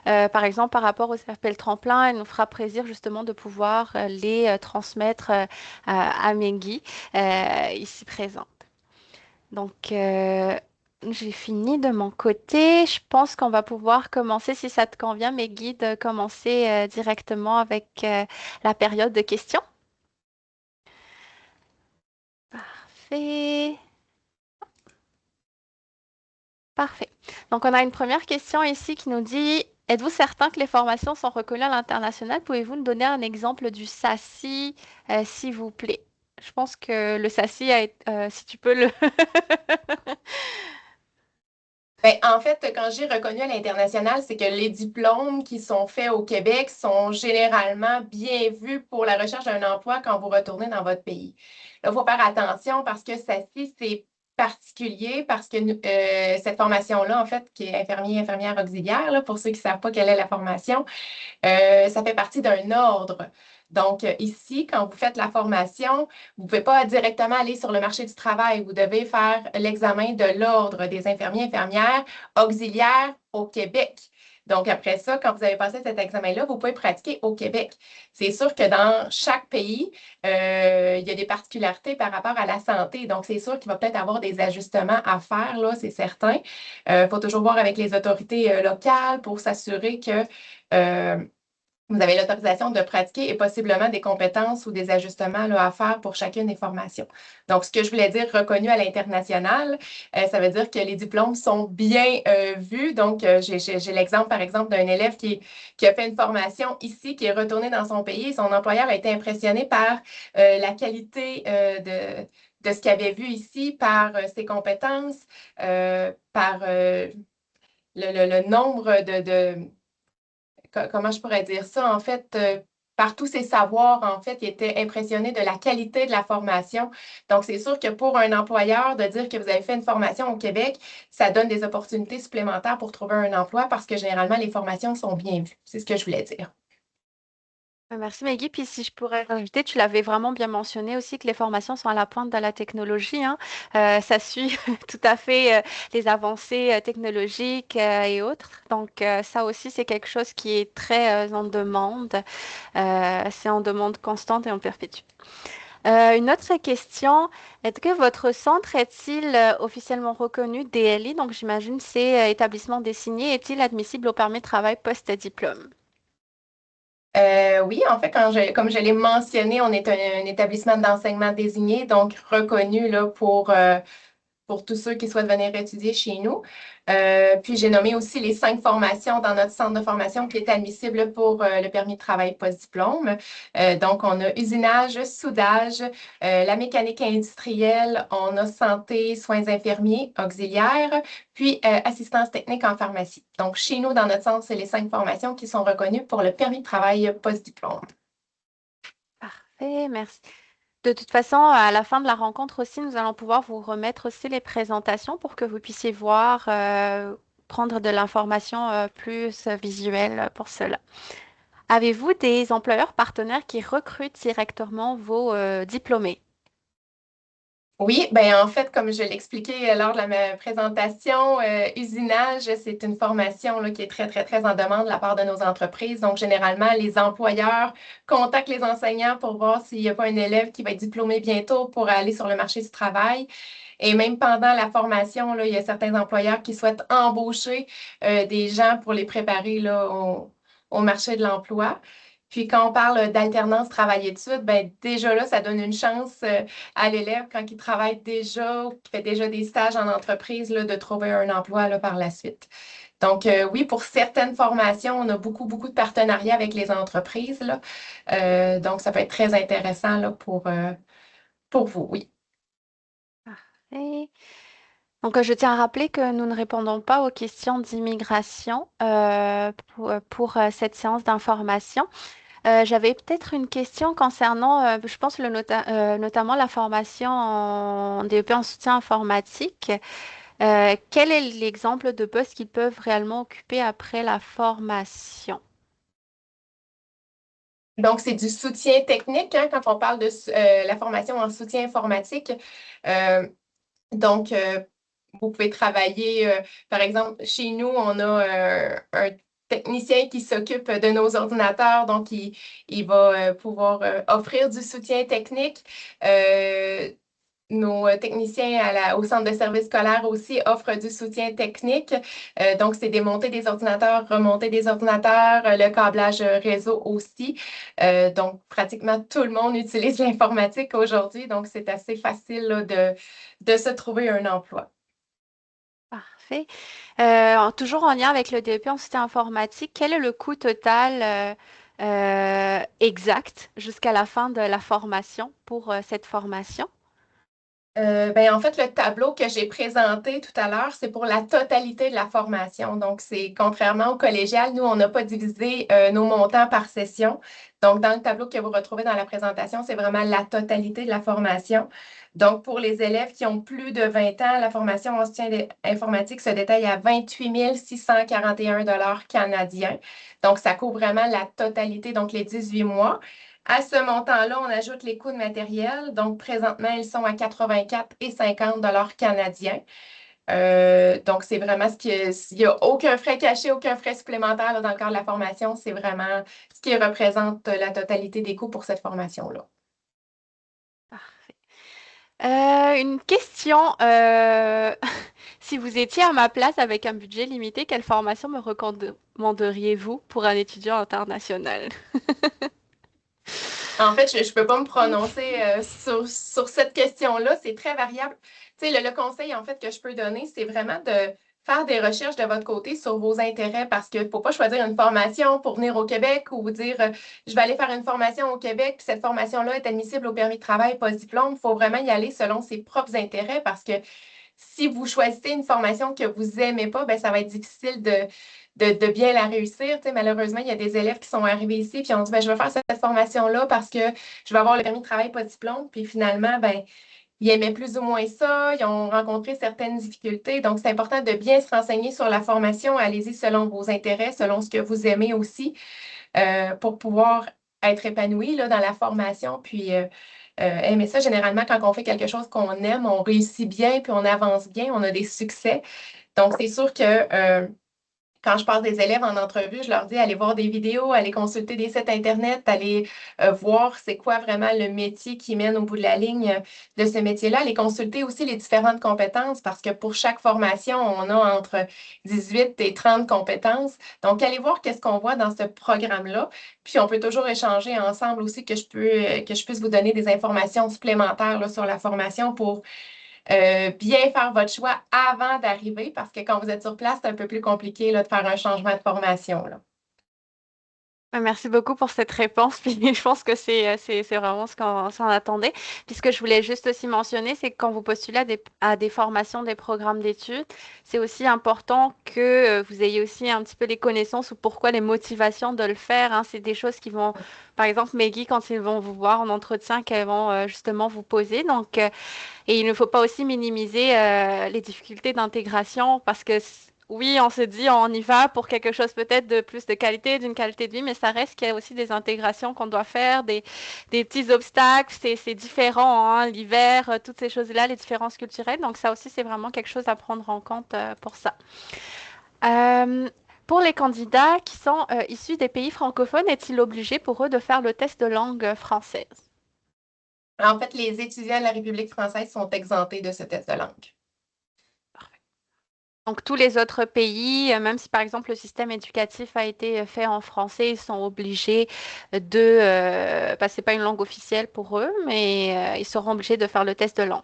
par exemple par rapport au CFP Le Tremplin, elle nous fera plaisir justement de pouvoir les transmettre à Meggy, ici présente. Donc, j'ai fini de mon côté. Je pense qu'on va pouvoir commencer, si ça te convient, Meggy, de commencer directement avec la période de questions. Parfait. Parfait. Donc, on a une première question ici qui nous dit, êtes-vous certain que les formations sont reconnues à l'international? Pouvez-vous nous donner un exemple du SASI, s'il vous plaît? Je pense que le SASI si tu peux le... Ben, en fait, quand j'ai reconnu à l'international, c'est que les diplômes qui sont faits au Québec sont généralement bien vus pour la recherche d'un emploi quand vous retournez dans votre pays. Là, il faut faire attention parce que SACI, c'est particulier parce que cette formation-là, en fait, qui est infirmière auxiliaire, là, pour ceux qui ne savent pas quelle est la formation, ça fait partie d'un ordre. Donc, ici, quand vous faites la formation, vous ne pouvez pas directement aller sur le marché du travail. Vous devez faire l'examen de l'ordre des infirmiers et infirmières auxiliaires au Québec. Donc, après ça, quand vous avez passé cet examen-là, vous pouvez pratiquer au Québec. C'est sûr que dans chaque pays, il y a des particularités par rapport à la santé. Donc, c'est sûr qu'il va peut-être avoir des ajustements à faire, là, c'est certain. Il faut toujours voir avec les autorités locales pour s'assurer que euh, vous avez l'autorisation de pratiquer et possiblement des compétences ou des ajustements là, à faire pour chacune des formations. Donc, ce que je voulais dire reconnu à l'international, ça veut dire que les diplômes sont bien vus. Donc, j'ai l'exemple, par exemple, d'un élève qui a fait une formation ici, qui est retourné dans son pays et son employeur a été impressionné par la qualité de ce qu'il avait vu ici, par ses compétences, par le nombre comment je pourrais dire ça, en fait, par tous ses savoirs, en fait, il était impressionné de la qualité de la formation. Donc, c'est sûr que pour un employeur, de dire que vous avez fait une formation au Québec, ça donne des opportunités supplémentaires pour trouver un emploi parce que généralement, les formations sont bien vues. C'est ce que je voulais dire. Merci Maggie. Puis si je pourrais rajouter, tu l'avais vraiment bien mentionné aussi que les formations sont à la pointe de la technologie, hein. Ça suit tout à fait les avancées technologiques et autres. Donc ça aussi, c'est quelque chose qui est très en demande. C'est en demande constante et en perpétue. Une autre question, est-ce que votre centre est-il officiellement reconnu DLI? Donc j'imagine c'est établissement désigné. Est-il admissible au permis de travail post-diplôme? Oui, en fait, comme je l'ai mentionné, on est un établissement d'enseignement désigné, donc reconnu là, pour tous ceux qui souhaitent venir étudier chez nous. Puis j'ai nommé aussi les 5 formations dans notre centre de formation qui est admissible pour le permis de travail post-diplôme. Donc, on a usinage, soudage, la mécanique industrielle, on a santé, soins infirmiers, auxiliaires, puis assistance technique en pharmacie. Donc, chez nous, dans notre centre, c'est les 5 formations qui sont reconnues pour le permis de travail post-diplôme. Parfait, merci. De toute façon, à la fin de la rencontre aussi, nous allons pouvoir vous remettre aussi les présentations pour que vous puissiez voir, prendre de l'information plus visuelle pour cela. Avez-vous des employeurs partenaires qui recrutent directement vos diplômés? Oui, ben en fait, comme je l'expliquais lors de ma présentation, usinage, c'est une formation là, qui est très, très, très en demande de la part de nos entreprises. Donc, généralement, les employeurs contactent les enseignants pour voir s'il n'y a pas un élève qui va être diplômé bientôt pour aller sur le marché du travail. Et même pendant la formation, là, il y a certains employeurs qui souhaitent embaucher des gens pour les préparer là, au marché de l'emploi. Puis quand on parle d'alternance travail-études, ben déjà là, ça donne une chance à l'élève quand il travaille déjà ou qu'il fait déjà des stages en entreprise là, de trouver un emploi là, par la suite. Donc oui, pour certaines formations, on a beaucoup, beaucoup de partenariats avec les entreprises là. Donc ça peut être très intéressant là, pour vous, oui. Parfait. Donc, je tiens à rappeler que nous ne répondons pas aux questions d'immigration pour cette séance d'information. J'avais peut-être une question concernant, je pense, notamment la formation en DEP en soutien informatique. Quel est l'exemple de poste qu'ils peuvent réellement occuper après la formation? Donc, c'est du soutien technique hein, quand on parle de la formation en soutien informatique. Euh, donc, vous pouvez travailler, par exemple, chez nous, on a un technicien qui s'occupe de nos ordinateurs, donc il va pouvoir offrir du soutien technique. Nos techniciens au centre de services scolaires aussi offrent du soutien technique. Donc, c'est démonter des ordinateurs, remonter des ordinateurs, le câblage réseau aussi. Donc, pratiquement tout le monde utilise l'informatique aujourd'hui. Donc, c'est assez facile là, de se trouver un emploi. Parfait. Toujours en lien avec le DEP en soutien informatique, quel est le coût total exact jusqu'à la fin de la formation pour cette formation? En fait, le tableau que j'ai présenté tout à l'heure, c'est pour la totalité de la formation. Donc, c'est contrairement au collégial, nous, on n'a pas divisé nos montants par session. Donc, dans le tableau que vous retrouvez dans la présentation, c'est vraiment la totalité de la formation. Donc, pour les élèves qui ont plus de 20 ans, la formation en soutien informatique se détaille à 28 641 canadiens. Donc, ça couvre vraiment la totalité, donc les 18 mois. À ce montant-là, on ajoute les coûts de matériel. Donc, présentement, ils sont à 84,50 canadiens. Donc, c'est vraiment il n'y a aucun frais caché, aucun frais supplémentaire là, dans le cadre de la formation. C'est vraiment ce qui représente la totalité des coûts pour cette formation-là. Parfait. Une question, si vous étiez à ma place avec un budget limité, quelle formation me recommanderiez-vous pour un étudiant international? En fait, je ne peux pas me prononcer sur cette question-là. C'est très variable. Tu sais, le conseil, en fait, que je peux donner, c'est vraiment de faire des recherches de votre côté sur vos intérêts parce qu'il ne faut pas choisir une formation pour venir au Québec ou vous dire je vais aller faire une formation au Québec, puis cette formation-là est admissible au permis de travail post-diplôme. Il faut vraiment y aller selon ses propres intérêts parce que si vous choisissez une formation que vous n'aimez pas, ben, ça va être difficile de bien la réussir. Tu sais, malheureusement, il y a des élèves qui sont arrivés ici et ont dit ben, je vais faire cette formation-là parce que je vais avoir le permis de travail pas diplôme. Puis finalement, ben, ils aimaient plus ou moins ça, ils ont rencontré certaines difficultés. Donc, c'est important de bien se renseigner sur la formation. Allez-y selon vos intérêts, selon ce que vous aimez aussi, pour pouvoir être épanoui là, dans la formation. Puis, aimer ça, généralement, quand on fait quelque chose qu'on aime, on réussit bien, puis on avance bien, on a des succès. Donc, c'est sûr que quand je passe des élèves en entrevue, je leur dis allez voir des vidéos, allez consulter des sites Internet, allez voir c'est quoi vraiment le métier qui mène au bout de la ligne de ce métier-là, allez consulter aussi les différentes compétences parce que pour chaque formation, on a entre 18 et 30 compétences. Donc, allez voir qu'est-ce qu'on voit dans ce programme-là. Puis, on peut toujours échanger ensemble aussi que je puisse vous donner des informations supplémentaires là, sur la formation pour bien faire votre choix avant d'arriver parce que quand vous êtes sur place, c'est un peu plus compliqué là, de faire un changement de formation, là. Merci beaucoup pour cette réponse. Puis je pense que c'est vraiment ce qu'on s'en attendait. Puis ce que je voulais juste aussi mentionner, c'est que quand vous postulez à des formations, des programmes d'études, c'est aussi important que vous ayez aussi un petit peu les connaissances ou pourquoi les motivations de le faire, hein. C'est des choses qui vont, par exemple, Maggie, quand ils vont vous voir en entretien, qu'elles vont justement vous poser. Donc, et il ne faut pas aussi minimiser les difficultés d'intégration parce que oui, on se dit on y va pour quelque chose peut-être de plus de qualité, d'une qualité de vie, mais ça reste qu'il y a aussi des intégrations qu'on doit faire, des petits obstacles, c'est différent, hein, l'hiver, toutes ces choses-là, les différences culturelles. Donc ça aussi, c'est vraiment quelque chose à prendre en compte pour ça. Euh, pour les candidats qui sont issus des pays francophones, est-il obligé pour eux de faire le test de langue française? En fait, les étudiants de la République française sont exemptés de ce test de langue. Donc tous les autres pays, même si par exemple le système éducatif a été fait en français, ils sont obligés c'est pas une langue officielle pour eux, mais ils seront obligés de faire le test de langue.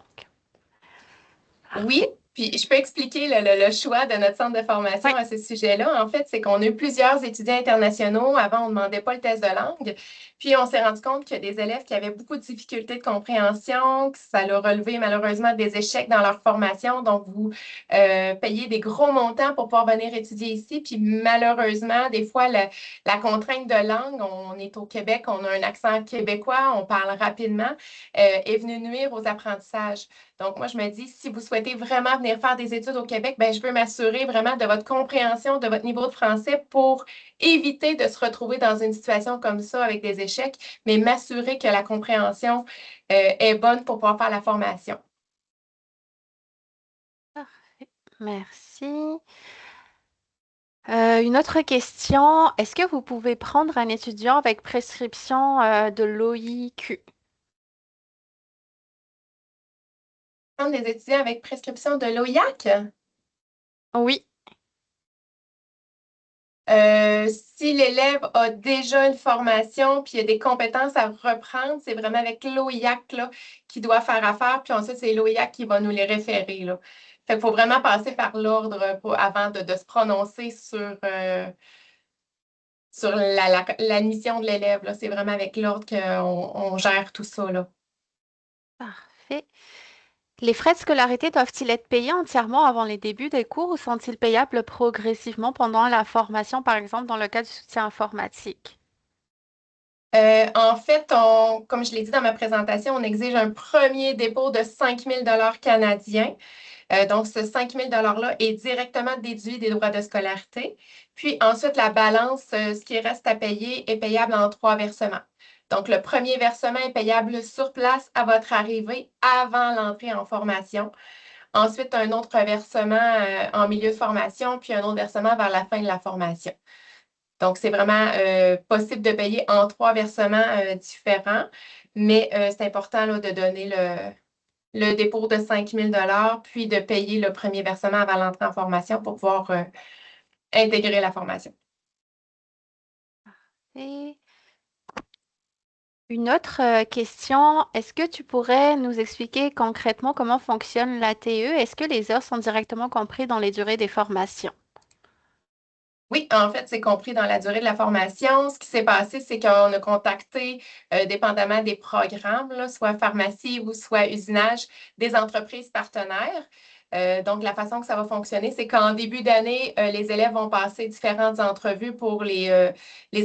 Oui, Parfait. puis je peux expliquer le choix de notre centre de Oui. formation à ce sujet-là. En fait, c'est qu'on a eu plusieurs étudiants internationaux. Avant, on ne demandait pas le test de langue. Puis, on s'est rendu compte qu'il y a des élèves qui avaient beaucoup de difficultés de compréhension, que ça leur relevé malheureusement des échecs dans leur formation. Donc, vous payez des gros montants pour pouvoir venir étudier ici. Puis, malheureusement, des fois, la contrainte de langue, on est au Québec, on a un accent québécois, on parle rapidement, est venue nuire aux apprentissages. Donc, moi, je me dis, si vous souhaitez vraiment venir faire des études au Québec, ben, je veux m'assurer vraiment de votre compréhension, de votre niveau de français pour éviter de se retrouver dans une situation comme ça avec des échecs, mais m'assurer que la compréhension est bonne pour pouvoir faire la formation. Parfait. Merci. Une autre question, est-ce que vous pouvez prendre un étudiant avec prescription de l'OIQ? Des étudiants avec prescription de l'OIAC. Oui. Si l'élève a déjà une formation puis il y a des compétences à reprendre, c'est vraiment avec l'OIAC là, qui doit faire affaire, puis ensuite c'est l'OIAC qui va nous les référer, là. Fait qu'il faut vraiment passer par l'ordre avant de se prononcer sur la mission de l'élève, là. C'est vraiment avec l'ordre qu'on gère tout ça, là. Parfait. Les frais de scolarité doivent-ils être payés entièrement avant les débuts des cours ou sont-ils payables progressivement pendant la formation, par exemple dans le cas du soutien informatique? En fait, comme je l'ai dit dans ma présentation, on exige un premier dépôt de 5 000 canadiens. Donc, ce 5 000 $ là est directement déduit des droits de scolarité. Puis ensuite, la balance, ce qui reste à payer, est payable en 3 versements. Donc, le premier versement est payable sur place à votre arrivée avant l'entrée en formation. Ensuite, un autre versement en milieu de formation, puis un autre versement vers la fin de la formation. Donc, c'est vraiment possible de payer en 3 versements différents, mais c'est important là, de donner le dépôt de 5 000 $ puis de payer le premier versement avant l'entrée en formation pour pouvoir intégrer la formation. Et une autre question, est-ce que tu pourrais nous expliquer concrètement comment fonctionne l'ATE? Est-ce que les heures sont directement comprises dans les durées des formations? Oui, en fait, c'est compris dans la durée de la formation. Ce qui s'est passé, c'est qu'on a contacté, dépendamment des programmes, là, soit pharmacie ou soit usinage, des entreprises partenaires. Donc, la façon que ça va fonctionner, c'est qu'en début d'année, les élèves vont passer différentes entrevues pour les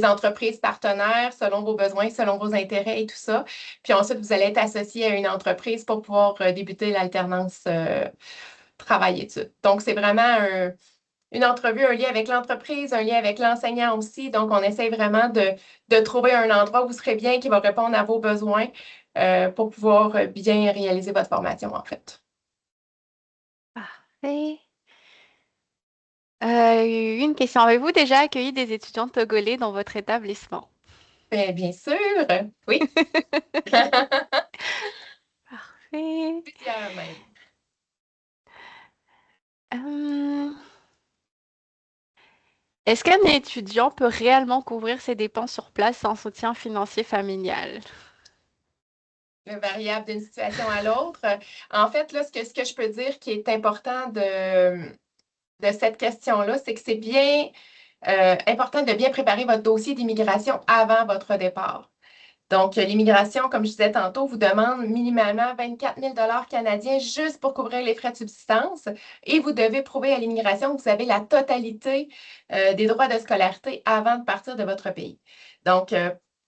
entreprises partenaires selon vos besoins, selon vos intérêts et tout ça. Puis ensuite, vous allez être associé à une entreprise pour pouvoir débuter l'alternance travail-études. Donc, c'est vraiment une entrevue, un lien avec l'entreprise, un lien avec l'enseignant aussi. Donc, on essaie vraiment de trouver un endroit où vous serez bien, qui va répondre à vos besoins pour pouvoir bien réaliser votre formation, en fait. Parfait. Une question. Avez-vous déjà accueilli des étudiants togolais dans votre établissement? Bien sûr, oui. Parfait. Plusieurs même. Hum, Est-ce qu'un étudiant peut réellement couvrir ses dépenses sur place sans soutien financier familial? Le variable d'une situation à l'autre. En fait, là, ce que je peux dire qui est important de cette question-là, c'est que c'est bien important de bien préparer votre dossier d'immigration avant votre départ. Donc, l'immigration, comme je disais tantôt, vous demande minimalement 24 000 $ canadiens juste pour couvrir les frais de subsistance et vous devez prouver à l'immigration que vous avez la totalité des droits de scolarité avant de partir de votre pays. Donc,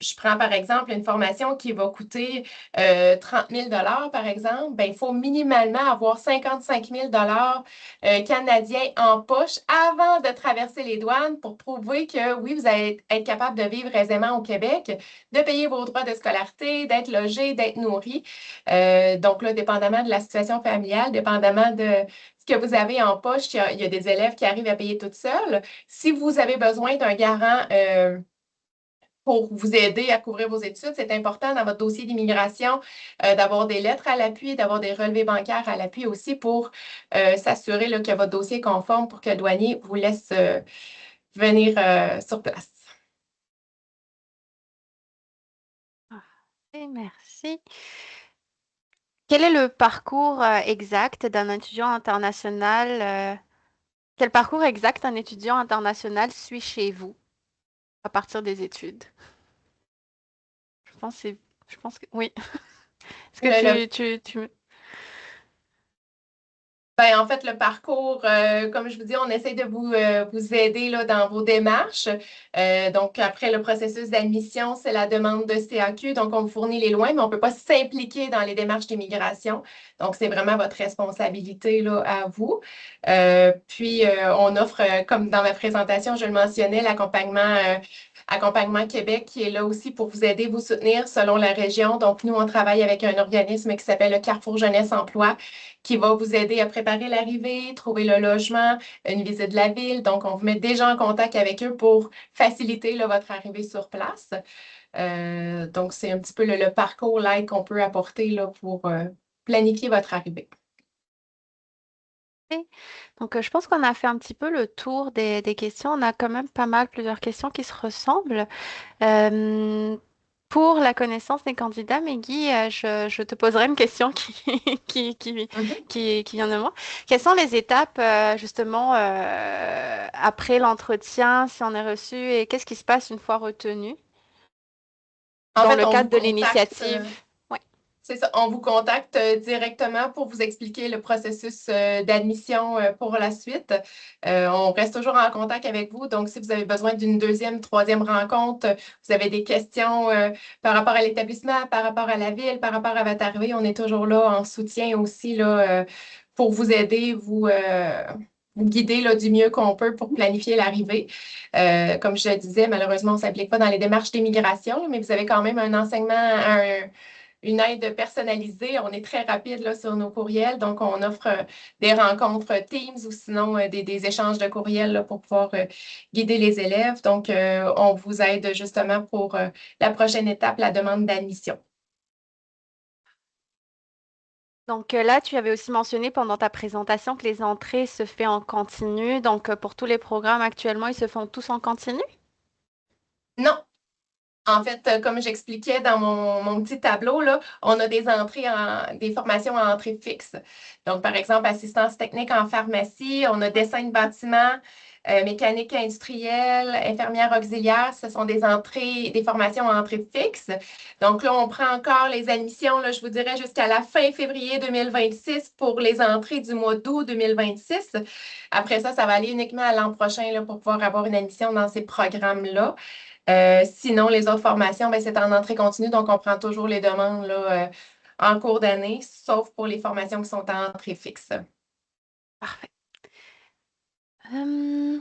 je prends par exemple une formation qui va coûter 30 000 $ par exemple, ben, il faut minimalement avoir 55 000 $ canadiens en poche avant de traverser les douanes pour prouver que oui, vous allez être capable de vivre aisément au Québec, de payer vos droits de scolarité, d'être logé, d'être nourri. Donc là, dépendamment de la situation familiale, dépendamment de ce que vous avez en poche, il y a des élèves qui arrivent à payer toutes seules. Si vous avez besoin d'un garant pour vous aider à couvrir vos études, c'est important dans votre dossier d'immigration d'avoir des lettres à l'appui, d'avoir des relevés bancaires à l'appui aussi pour s'assurer là, que votre dossier est conforme pour que le douanier vous laisse venir sur place. Parfait, merci. Quel est le parcours exact d'un étudiant international? Quel parcours exact un étudiant international suit chez vous à partir des études? Je pense, je pense que oui. Est-ce que Le, tu... Ben, en fait, le parcours, comme je vous dis, on essaie de vous aider là, dans vos démarches. Donc, après le processus d'admission, c'est la demande de CAQ. Donc, on vous fournit les loins, mais on ne peut pas s'impliquer dans les démarches d'immigration. Donc, c'est vraiment votre responsabilité là, à vous. Puis, on offre, comme dans ma présentation, je le mentionnais, l'accompagnement Québec qui est là aussi pour vous aider, vous soutenir selon la région. Donc, nous, on travaille avec un organisme qui s'appelle le Carrefour Jeunesse Emploi qui va vous aider à préparer l'arrivée, trouver le logement, une visite de la ville. Donc, on vous met déjà en contact avec eux pour faciliter là, votre arrivée sur place. Donc, c'est un petit peu le parcours l'aide qu'on peut apporter là, pour planifier votre arrivée. Donc, je pense qu'on a fait un petit peu le tour des questions. On a quand même pas mal, plusieurs questions qui se ressemblent. Euh, pour la connaissance des candidats, Meggy, je te poserai une question qui, qui, Mhm. qui vient de moi. Quelles sont les étapes, justement, après l'entretien, si on est reçu, et qu'est-ce qui se passe une fois retenu En dans fait, le on cadre vous de contacte. l'initiative? Oui. C'est ça, on vous contacte directement pour vous expliquer le processus d'admission pour la suite. On reste toujours en contact avec vous, donc si vous avez besoin d'une deuxième, troisième rencontre, vous avez des questions par rapport à l'établissement, par rapport à la ville, par rapport à votre arrivée, on est toujours là en soutien aussi là, pour vous aider, vous guider là, du mieux qu'on peut pour planifier l'arrivée. Comme je le disais, malheureusement, on ne s'implique pas dans les démarches d'immigration, mais vous avez quand même un enseignement, une aide personnalisée. On est très rapide là, sur nos courriels, donc on offre des rencontres Teams ou sinon des échanges de courriels là, pour pouvoir guider les élèves. Donc, on vous aide justement pour la prochaine étape, la demande d'admission. Donc là, tu avais aussi mentionné pendant ta présentation que les entrées se fait en continu. Donc pour tous les programmes actuellement, ils se font tous en continu? Non, en fait, comme j'expliquais dans mon petit tableau, là, on a des entrées des formations en entrée fixe. Donc, par exemple, assistance technique en pharmacie, on a dessin de bâtiment, mécanique industrielle, infirmière auxiliaire. Ce sont des entrées, des formations en entrée fixe. Donc là, on prend encore les admissions, là, je vous dirais, jusqu'à la fin février 2026 pour les entrées du mois d'août 2026. Après ça, ça va aller uniquement à l'an prochain là, pour pouvoir avoir une admission dans ces programmes-là. Sinon, les autres formations, ben, c'est en entrée continue, donc on prend toujours les demandes là, en cours d'année, sauf pour les formations qui sont en entrée fixe. Parfait. Je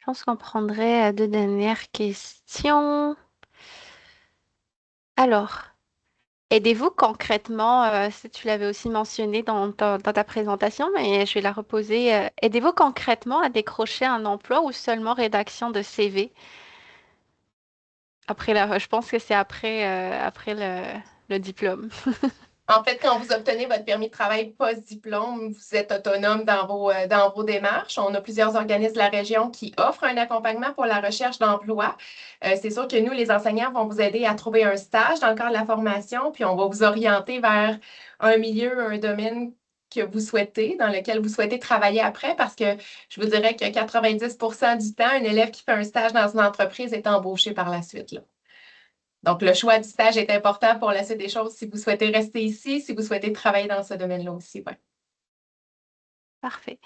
pense qu'on prendrait deux dernières questions. Alors, aidez-vous concrètement, si tu l'avais aussi mentionné dans ta présentation, mais je vais la reposer. Aidez-vous concrètement à décrocher un emploi ou seulement rédaction de CV? Je pense que c'est après le diplôme. En fait, quand vous obtenez votre permis de travail post-diplôme, vous êtes autonome dans vos démarches. On a plusieurs organismes de la région qui offrent un accompagnement pour la recherche d'emploi. C'est sûr que nous, les enseignants, vont vous aider à trouver un stage dans le cadre de la formation, puis on va vous orienter vers un milieu, un domaine que vous souhaitez, dans lequel vous souhaitez travailler après, parce que je vous dirais que 90% du temps, un élève qui fait un stage dans une entreprise est embauché par la suite, là. Donc, le choix du stage est important pour la suite des choses si vous souhaitez rester ici, si vous souhaitez travailler dans ce domaine-là aussi. Ouais. Parfait.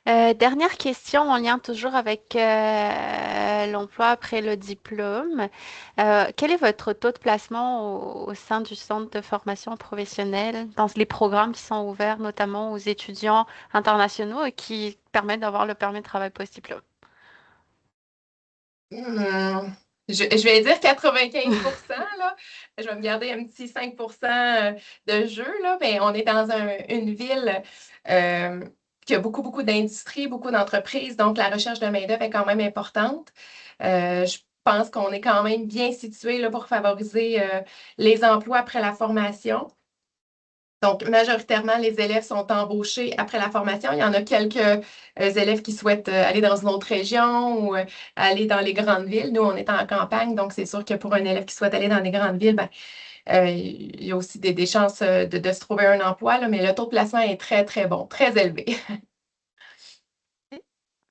Dernière question en lien toujours avec l'emploi après le diplôme. Quel est votre taux de placement au sein du centre de formation professionnelle dans les programmes qui sont ouverts notamment aux étudiants internationaux et qui permettent d'avoir le permis de travail post-diplôme? Hmm, je vais dire 95%, là. Je vais me garder un petit 5% de jeu, là, mais on est dans une ville euh, qui a beaucoup, beaucoup d'industries, beaucoup d'entreprises, donc la recherche de main-d'œuvre est quand même importante. Je pense qu'on est quand même bien situé là, pour favoriser les emplois après la formation. Donc, majoritairement, les élèves sont embauchés après la formation. Il y en a quelques élèves qui souhaitent aller dans une autre région ou aller dans les grandes villes. Nous, on est en campagne, donc c'est sûr que pour un élève qui souhaite aller dans les grandes villes, ben, il y a aussi des chances de se trouver un emploi, là, mais le taux de placement est très, très bon, très élevé.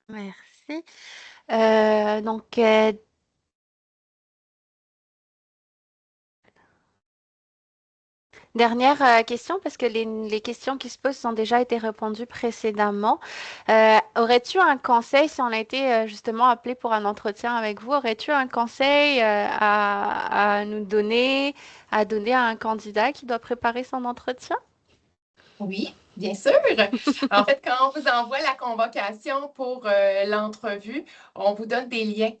Merci. Donc, dernière question, parce que les questions qui se posent ont déjà été répondues précédemment. Aurais-tu un conseil, si on a été justement appelé pour un entretien avec vous, aurais-tu un conseil à nous donner, à donner à un candidat qui doit préparer son entretien? Oui, bien sûr. En fait, quand on vous envoie la convocation pour l'entrevue, on vous donne des liens.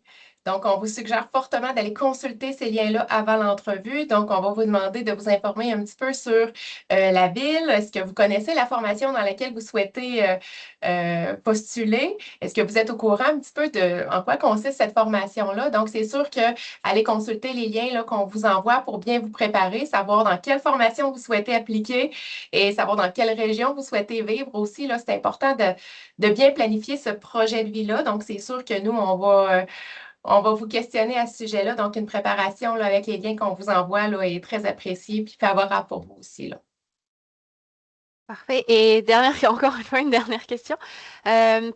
Donc, on vous suggère fortement d'aller consulter ces liens-là avant l'entrevue. Donc, on va vous demander de vous informer un petit peu sur la ville. Est-ce que vous connaissez la formation dans laquelle vous souhaitez postuler? Est-ce que vous êtes au courant un petit peu de en quoi consiste cette formation-là? Donc, c'est sûr que aller consulter les liens là, qu'on vous envoie pour bien vous préparer, savoir dans quelle formation vous souhaitez appliquer et savoir dans quelle région vous souhaitez vivre aussi. Là, c'est important de bien planifier ce projet de vie-là. Donc, c'est sûr que nous, on va vous questionner à ce sujet-là. Donc, une préparation là, avec les liens qu'on vous envoie là, est très appréciée et favorable pour vous aussi. Là. Parfait. Et encore une fois, une dernière question.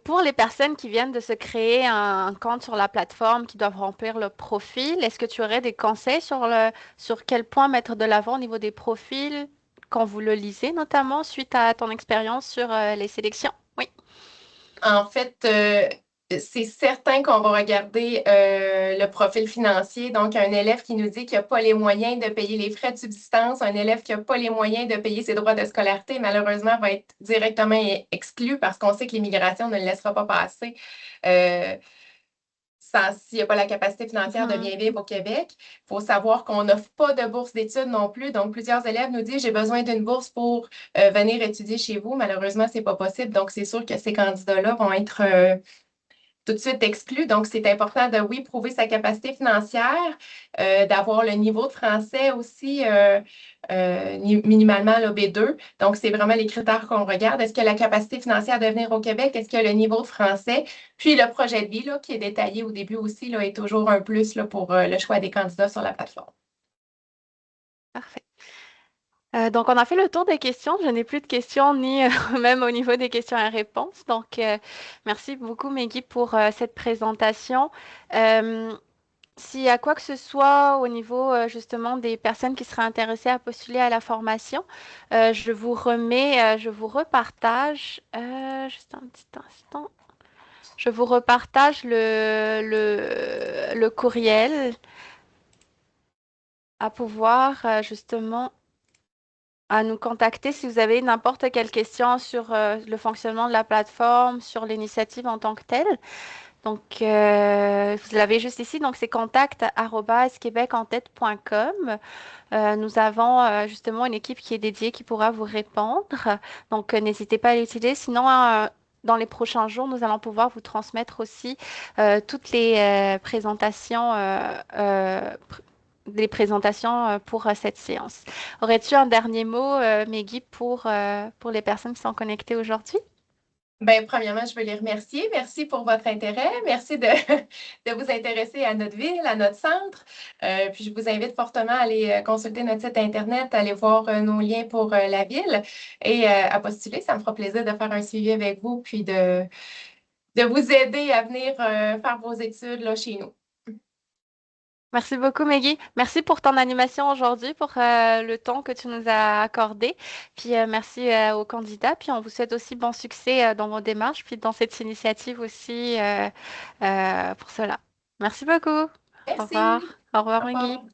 Pour les personnes qui viennent de se créer un compte sur la plateforme, qui doivent remplir le profil, est-ce que tu aurais des conseils sur quel point mettre de l'avant au niveau des profils quand vous le lisez, notamment suite à ton expérience sur les sélections? Oui. En fait, c'est certain qu'on va regarder le profil financier. Donc, un élève qui nous dit qu'il n'a pas les moyens de payer les frais de subsistance, un élève qui n'a pas les moyens de payer ses droits de scolarité, malheureusement, va être directement exclu parce qu'on sait que l'immigration ne le laissera pas passer. Euh, S'il n'y a pas la capacité financière de Mhm. bien vivre au Québec. Il faut savoir qu'on n'offre pas de bourse d'études non plus. Donc, plusieurs élèves nous disent, j'ai besoin d'une bourse pour venir étudier chez vous. Malheureusement, ce n'est pas possible. Donc, c'est sûr que ces candidats-là vont être tout de suite exclu. Donc, c'est important de, oui, prouver sa capacité financière, d'avoir le niveau de français aussi minimalement le B2. Donc, c'est vraiment les critères qu'on regarde. Est-ce que la capacité financière de venir au Québec? Est-ce que le niveau de français? Puis le projet de vie, là, qui est détaillé au début aussi, là, est toujours un plus là, pour le choix des candidats sur la plateforme. Parfait. Donc, on a fait le tour des questions. Je n'ai plus de questions, ni même au niveau des questions et réponses. Donc, merci beaucoup, Meggy, pour cette présentation. Euh, S'il y a quoi que ce soit au niveau justement des personnes qui seraient intéressées à postuler à la formation, je vous repartage, juste un petit instant, je vous repartage le courriel à pouvoir justement à nous contacter si vous avez n'importe quelle question sur le fonctionnement de la plateforme, sur l'initiative en tant que telle. Donc, vous l'avez juste ici, donc c'est contact@québecentête.com. Nous avons justement une équipe qui est dédiée qui pourra vous répondre. Donc, n'hésitez pas à l'utiliser. Sinon, dans les prochains jours, nous allons pouvoir vous transmettre aussi toutes les présentations pour cette séance. Aurais-tu un dernier mot, Meggy, pour les personnes qui sont connectées aujourd'hui? Ben, premièrement, je veux les remercier. Merci pour votre intérêt. Merci de, de vous intéresser à notre ville, à notre centre. Puis je vous invite fortement à aller consulter notre site Internet, à aller voir nos liens pour la ville et à postuler. Ça me fera plaisir de faire un suivi avec vous, puis de vous aider à venir faire vos études là, chez nous. Merci beaucoup, Maggie. Merci pour ton animation aujourd'hui, pour le temps que tu nous as accordé. Puis merci aux candidats. Puis on vous souhaite aussi bon succès dans vos démarches, puis dans cette initiative aussi pour cela. Merci beaucoup. Au revoir. Merci. Au revoir, Au Maggie. revoir.